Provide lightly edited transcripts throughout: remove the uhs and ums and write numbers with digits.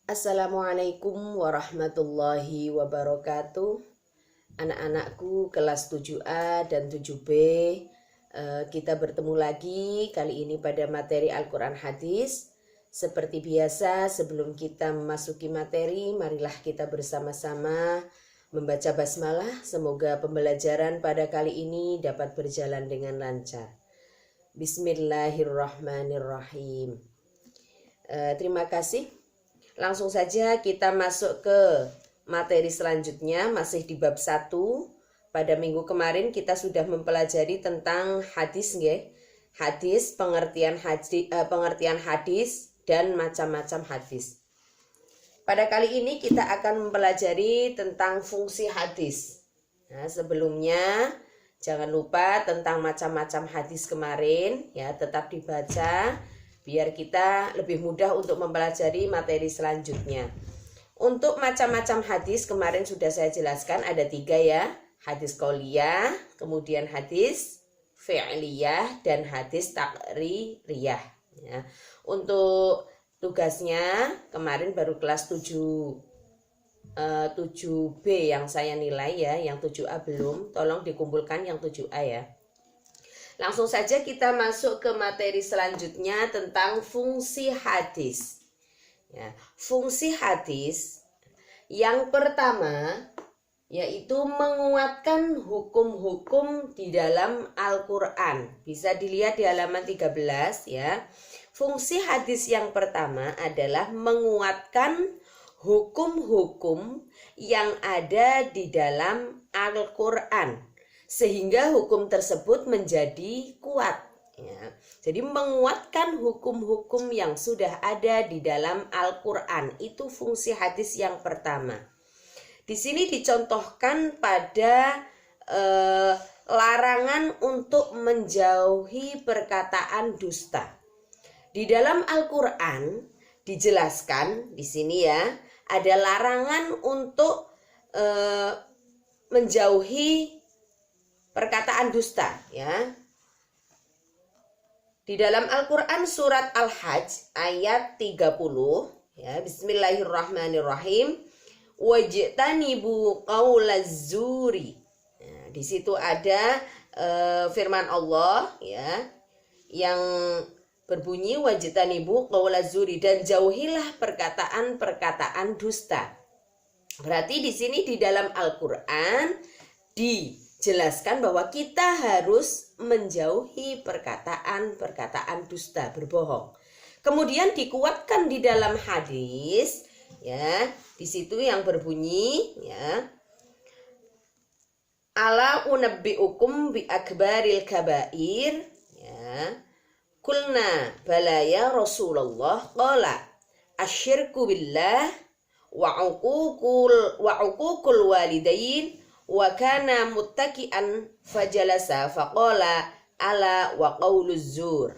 Assalamualaikum warahmatullahi wabarakatuh. Anak-anakku kelas 7A dan 7B, kita bertemu lagi kali ini pada materi Al-Quran Hadis. Seperti biasa, sebelum kita memasuki materi, marilah kita bersama-sama membaca basmalah. Semoga pembelajaran pada kali ini dapat berjalan dengan lancar. Bismillahirrahmanirrahim. Terima kasih. Langsung saja kita masuk ke materi selanjutnya, masih di bab 1. Pada minggu kemarin kita sudah mempelajari tentang hadis, nggih. Hadis, pengertian hadis dan macam-macam hadis. Pada kali ini kita akan mempelajari tentang fungsi hadis. Nah, sebelumnya jangan lupa tentang macam-macam hadis kemarin, ya, tetap dibaca biar kita lebih mudah untuk mempelajari materi selanjutnya. Untuk macam-macam hadis kemarin sudah saya jelaskan ada 3, ya. Hadis qauliyah, kemudian hadis fi'liyah, dan hadis taqririyah, ya. Untuk tugasnya kemarin baru kelas 7B yang saya nilai, ya. Yang 7A belum, tolong dikumpulkan yang 7A, ya. Langsung saja kita masuk ke materi selanjutnya tentang fungsi hadis. Ya, fungsi hadis yang pertama yaitu menguatkan hukum-hukum di dalam Al-Quran. Bisa dilihat di halaman 13, ya. Fungsi hadis yang pertama adalah menguatkan hukum-hukum yang ada di dalam Al-Quran, sehingga hukum tersebut menjadi kuat, ya. Jadi menguatkan hukum-hukum yang sudah ada di dalam Al-Quran, itu fungsi hadis yang pertama. Di sini dicontohkan pada larangan untuk menjauhi perkataan dusta. Di dalam Al-Quran dijelaskan di sini, ya, ada larangan untuk menjauhi perkataan dusta, ya. Di dalam Al-Quran surat Al-Hajj ayat 30, ya, Bismillahirrahmanirrahim, wajtanibu qaulaz zuri. Nah, di situ ada firman Allah, ya, yang berbunyi wajtanibu qaulaz zuri, dan jauhilah perkataan-perkataan dusta. Berarti di sini di dalam Al-Quran dijelaskan bahwa kita harus menjauhi perkataan-perkataan dusta, berbohong. Kemudian dikuatkan di dalam hadis, ya, di situ yang berbunyi, ya, ala unabbiukum bi akbaril kabair, ya, kulna bala ya Rasulullah, qala asyirku billah wa uququl walidain wa kana muttaki'an fajalasa faqala ala wa qauluz zur.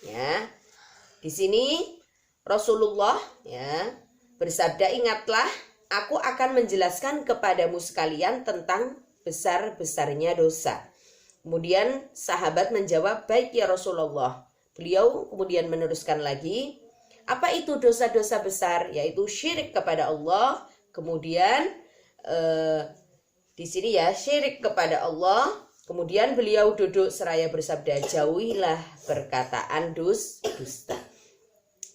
Ya. Di sini Rasulullah, ya, bersabda, ingatlah, aku akan menjelaskan kepadamu sekalian tentang besar-besarnya dosa. Kemudian sahabat menjawab, baik ya Rasulullah. Beliau kemudian meneruskan lagi, apa itu dosa-dosa besar? Yaitu syirik kepada Allah. Kemudian di sini, ya, syirik kepada Allah. Kemudian beliau duduk seraya bersabda, jauhilah perkataan dusta.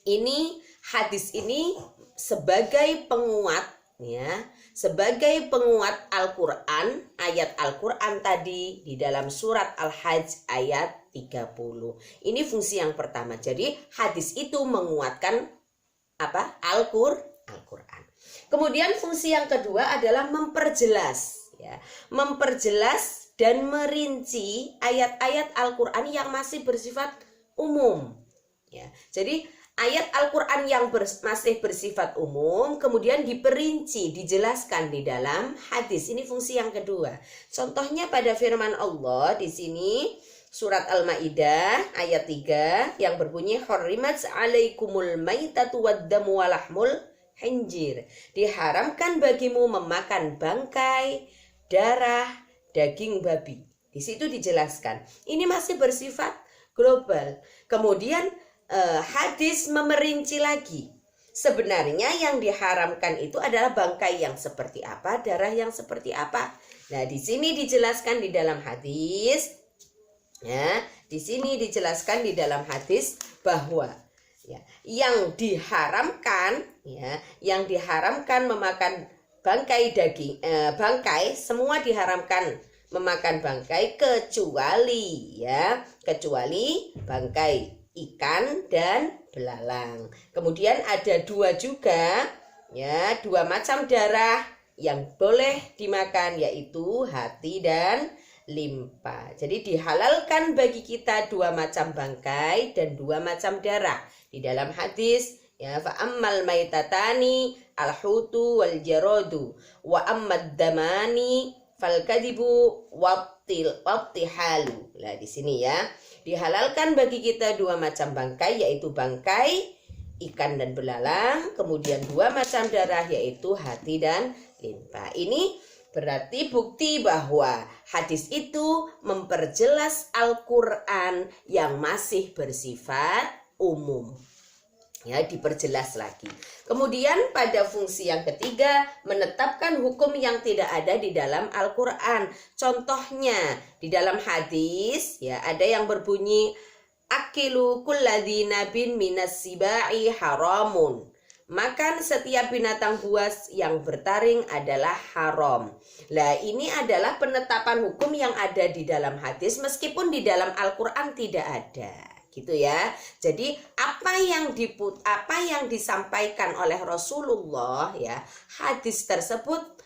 Ini hadis ini sebagai penguat, ya, sebagai penguat Al-Quran, ayat Al-Quran tadi di dalam surat Al-Hajj ayat 30. Ini fungsi yang pertama. Jadi hadis itu menguatkan apa? Al-Quran. Kemudian fungsi yang kedua adalah memperjelas, ya, memperjelas dan merinci ayat-ayat Al-Quran yang masih bersifat umum, ya. Jadi ayat Al-Quran yang masih bersifat umum kemudian diperinci, dijelaskan di dalam hadis. Ini fungsi yang kedua. Contohnya pada firman Allah di sini surat Al-Maidah ayat 3 yang berbunyi hurrimat 'alaikumul maitatu waddamu walahmul khinzir. Diharamkan bagimu memakan bangkai, darah, daging babi. Di situ dijelaskan. Ini masih bersifat global. Kemudian hadis memerinci lagi. sebenarnya yang diharamkan itu adalah bangkai yang seperti apa, darah yang seperti apa. Nah, di sini dijelaskan di dalam hadis, ya, di sini dijelaskan di dalam hadis bahwa ya, yang diharamkan memakan bangkai daging, bangkai, semua diharamkan memakan bangkai kecuali bangkai ikan dan belalang. Kemudian ada dua macam darah yang boleh dimakan, yaitu hati dan limpa. Jadi dihalalkan bagi kita dua macam bangkai dan dua macam darah. Di dalam hadis, ya, fa ammal maitatani al-hutu wal jaradu wa ammad damani fal kadibu wattihalu. Nah, di sini ya, dihalalkan bagi kita dua macam bangkai, yaitu bangkai ikan dan belalang, kemudian dua macam darah, yaitu hati dan limpa. Ini berarti bukti bahwa hadis itu memperjelas Al-Quran yang masih bersifat umum. Ya, diperjelas lagi. Kemudian pada fungsi yang ketiga, menetapkan hukum yang tidak ada di dalam Al-Quran. Contohnya di dalam hadis, ya, ada yang berbunyi akilu kulladzi nabin minas sibai haramun. Makan setiap binatang buas yang bertaring adalah haram. Nah, ini adalah penetapan hukum yang ada di dalam hadis meskipun di dalam Al-Quran tidak ada. Gitu ya. Jadi apa yang disampaikan oleh Rasulullah, ya, hadis tersebut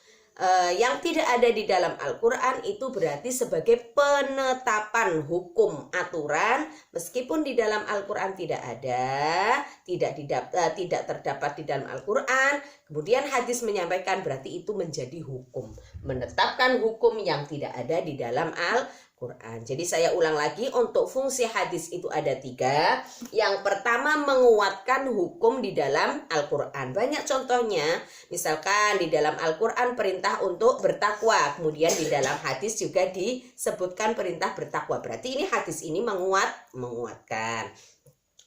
yang tidak ada di dalam Al-Quran itu berarti sebagai penetapan hukum aturan meskipun di dalam Al-Quran tidak ada, tidak terdapat di dalam Al-Quran. Kemudian hadis menyampaikan, berarti itu menjadi hukum, menetapkan hukum yang tidak ada di dalam Al-Quran. Jadi saya ulang lagi, untuk fungsi hadis itu ada 3. Yang pertama, menguatkan hukum di dalam Al-Quran. Banyak contohnya, misalkan di dalam Al-Quran perintah untuk bertakwa, kemudian di dalam hadis juga disebutkan perintah bertakwa. Berarti ini hadis ini menguatkan.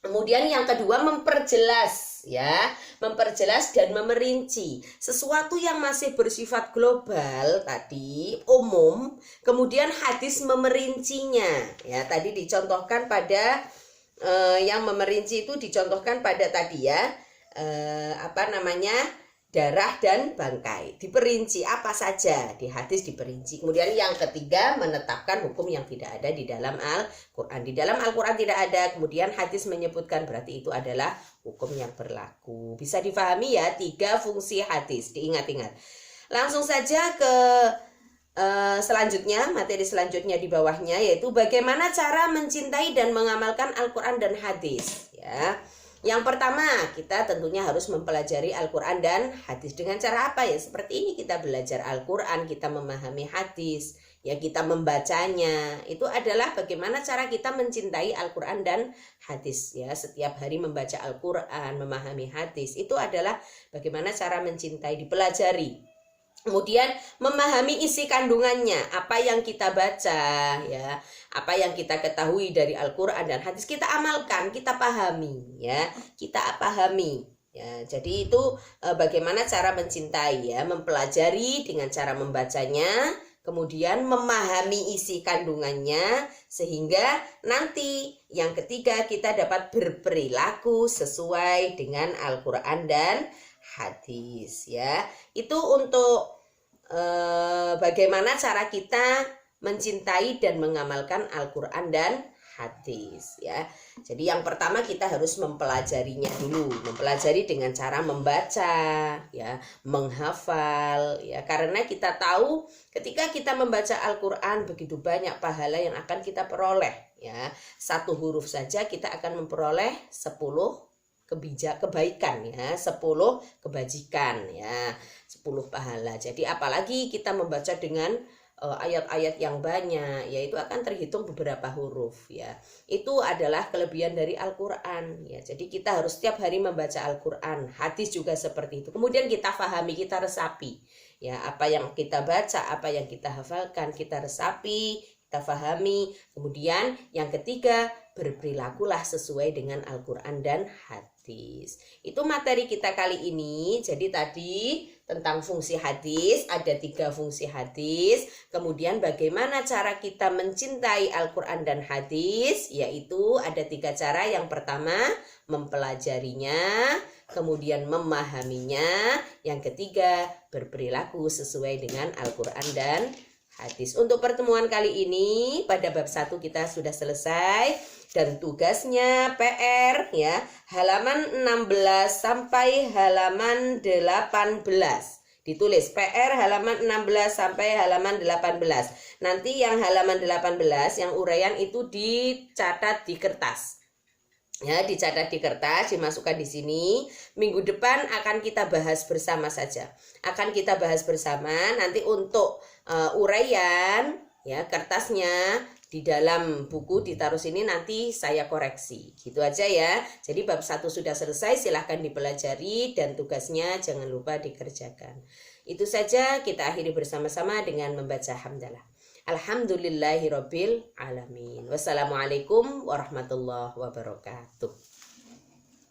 Kemudian yang kedua, memperjelas dan memerinci sesuatu yang masih bersifat global tadi, umum, kemudian hadis memerincinya. Ya, tadi dicontohkan pada yang memerinci itu dicontohkan pada tadi ya, darah dan bangkai. Diperinci apa saja, di hadis diperinci. Kemudian yang ketiga, menetapkan hukum yang tidak ada di dalam Al-Quran. Di dalam Al-Quran tidak ada, kemudian hadis menyebutkan, berarti itu adalah hukum yang berlaku. Bisa difahami ya, 3 fungsi hadis, diingat-ingat. Langsung saja ke selanjutnya, materi selanjutnya di bawahnya, yaitu bagaimana cara mencintai dan mengamalkan Al-Quran dan hadis. Ya. Yang pertama, kita tentunya harus mempelajari Al-Quran dan hadis. Dengan cara apa ya? Seperti ini kita belajar Al-Quran, kita memahami hadis, ya, kita membacanya. Itu adalah bagaimana cara kita mencintai Al-Quran dan hadis. Ya, setiap hari membaca Al-Quran, memahami hadis, itu adalah bagaimana cara mencintai, dipelajari. Kemudian memahami isi kandungannya, apa yang kita baca, ya, apa yang kita ketahui dari Al-Quran dan hadis, kita amalkan, kita pahami, ya, kita pahami. Ya, jadi itu bagaimana cara mencintai, ya, mempelajari dengan cara membacanya, kemudian memahami isi kandungannya, sehingga nanti yang ketiga kita dapat berperilaku sesuai dengan Al-Quran dan hadis. Ya, itu untuk bagaimana cara kita mencintai dan mengamalkan Al-Quran dan hadis, ya. Jadi yang pertama kita harus mempelajarinya dulu, mempelajari dengan cara membaca, ya, menghafal, ya, karena kita tahu ketika kita membaca Al-Quran begitu banyak pahala yang akan kita peroleh, ya. 1 huruf saja kita akan memperoleh 10 kebaikan, ya, 10 kebajikan, ya, 10 pahala. Jadi apalagi kita membaca dengan ayat-ayat yang banyak, yaitu akan terhitung beberapa huruf, ya. Itu adalah kelebihan dari Al-Quran, ya. Jadi kita harus setiap hari membaca Al-Quran. Hadis juga seperti itu. Kemudian kita fahami, kita resapi, ya, apa yang kita baca, apa yang kita hafalkan, kita resapi, kita fahami. Kemudian yang ketiga, berperilakulah sesuai dengan Al-Quran dan hadis. Itu materi kita kali ini. Jadi tadi tentang fungsi hadis, ada 3 fungsi hadis. Kemudian bagaimana cara kita mencintai Al-Quran dan hadis, yaitu ada 3 cara. Yang pertama, mempelajarinya, kemudian memahaminya, yang ketiga, berperilaku sesuai dengan Al-Quran dan hadis. Untuk pertemuan kali ini pada bab 1 kita sudah selesai, dan tugasnya PR ya, halaman 16 sampai halaman 18. Ditulis PR halaman 16 sampai halaman 18. Nanti yang halaman 18 yang uraian itu dicatat di kertas. Ya, dicatat di kertas, dimasukkan di sini. Minggu depan akan kita bahas bersama saja. Akan kita bahas bersama. Nanti untuk uraian ya, kertasnya di dalam buku ditaruh sini, nanti saya koreksi. Gitu aja ya. Jadi bab 1 sudah selesai, silahkan dipelajari dan tugasnya jangan lupa dikerjakan. Itu saja, kita akhiri bersama-sama dengan membaca hamdalah. Alhamdulillahirabbil alamin. Wassalamualaikum warahmatullahi wabarakatuh.